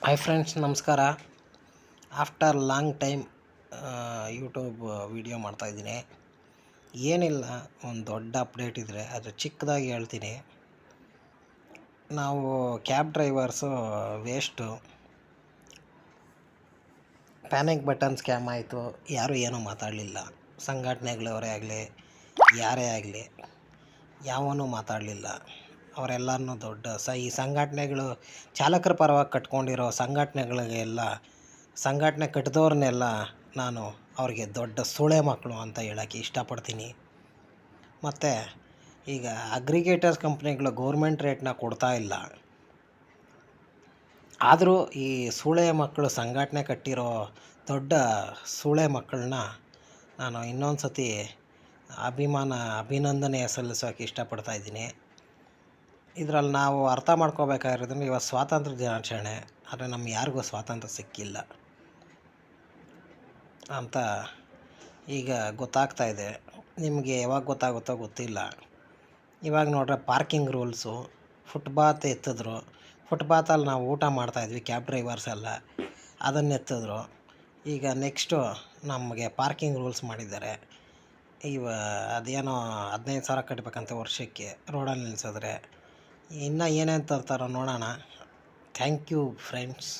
Hi friends, ನಮಸ್ಕಾರ. After long time YouTube video ಮಾಡ್ತಾಯಿದ್ದೀನಿ. ಏನಿಲ್ಲ, ಒಂದು ದೊಡ್ಡ ಅಪ್ಡೇಟ್ ಇದ್ದರೆ ಅದು ಚಿಕ್ಕದಾಗಿ ಹೇಳ್ತೀನಿ. ನಾವು cab drivers waste. Panic button scam ಆಯಿತು. ಯಾರೂ ಏನೂ ಮಾತಾಡಲಿಲ್ಲ. ಸಂಘಟನೆಗಳವರೇ ಆಗಲಿ, ಯಾರೇ ಆಗಲಿ, ಯಾವನೂ ಮಾತಾಡಲಿಲ್ಲ. ಅವರೆಲ್ಲನೂ ದೊಡ್ಡ ಈ ಸಂಘಟನೆಗಳು ಚಾಲಕರ ಪರವಾಗಿ ಕಟ್ಕೊಂಡಿರೋ ಸಂಘಟನೆ ಕಟ್ಟಿದವ್ರನ್ನೆಲ್ಲ ನಾನು ಅವ್ರಿಗೆ ದೊಡ್ಡ ಸೂಳೆ ಮಕ್ಕಳು ಅಂತ ಹೇಳೋಕ್ಕೆ ಇಷ್ಟಪಡ್ತೀನಿ. ಮತ್ತು ಈಗ ಅಗ್ರಿಗೇಟರ್ಸ್ ಕಂಪ್ನಿಗಳು ಗೌರ್ಮೆಂಟ್ ರೇಟ್ನ ಕೊಡ್ತಾ ಇಲ್ಲ. ಆದರೂ ಈ ಸೂಳೆ ಮಕ್ಕಳು ಸಂಘಟನೆ ಕಟ್ಟಿರೋ ದೊಡ್ಡ ಸೂಳೆ ಮಕ್ಕಳನ್ನ ನಾನು ಇನ್ನೊಂದು ಸತಿ ಅಭಿನಂದನೆ ಸಲ್ಲಿಸೋಕೆ ಇಷ್ಟಪಡ್ತಾಯಿದ್ದೀನಿ. ಇದರಲ್ಲಿ ನಾವು ಅರ್ಥ ಮಾಡ್ಕೋಬೇಕಾಗಿರೋದ್ರಿಂದ ಇವತ್ತು ಸ್ವಾತಂತ್ರ್ಯ ದಿನಾಚರಣೆ, ಆದರೆ ನಮ್ಗೆ ಯಾರಿಗೂ ಸ್ವಾತಂತ್ರ್ಯ ಸಿಕ್ಕಿಲ್ಲ ಅಂತ ಈಗ ಗೊತ್ತಾಗ್ತಾ ಇದೆ. ನಿಮಗೆ ಯಾವಾಗ ಗೊತ್ತಾಗುತ್ತೋ ಗೊತ್ತಿಲ್ಲ. ಇವಾಗ ನೋಡ್ರೆ ಪಾರ್ಕಿಂಗ್ ರೂಲ್ಸು, ಫುಟ್ಪಾತ್ ಎತ್ತಿದ್ರು. ಫುಟ್ಪಾತಲ್ಲಿ ನಾವು ಊಟ ಮಾಡ್ತಾಯಿದ್ವಿ ಕ್ಯಾಬ್ ಡ್ರೈವರ್ಸ್ ಎಲ್ಲ, ಅದನ್ನು ಎತ್ತಿದ್ರು. ಈಗ ನೆಕ್ಸ್ಟು ನಮಗೆ ಪಾರ್ಕಿಂಗ್ ರೂಲ್ಸ್ ಮಾಡಿದ್ದಾರೆ. ಅದೇನೋ 15,000 ಕಟ್ಟಬೇಕಂತ ವರ್ಷಕ್ಕೆ ರೋಡಲ್ಲಿ ನಿಲ್ಲಿಸಿದ್ರೆ. ಇನ್ನೂ ಏನೇನು ತರ್ತಾರೋ ನೋಡೋಣ. Thank you friends.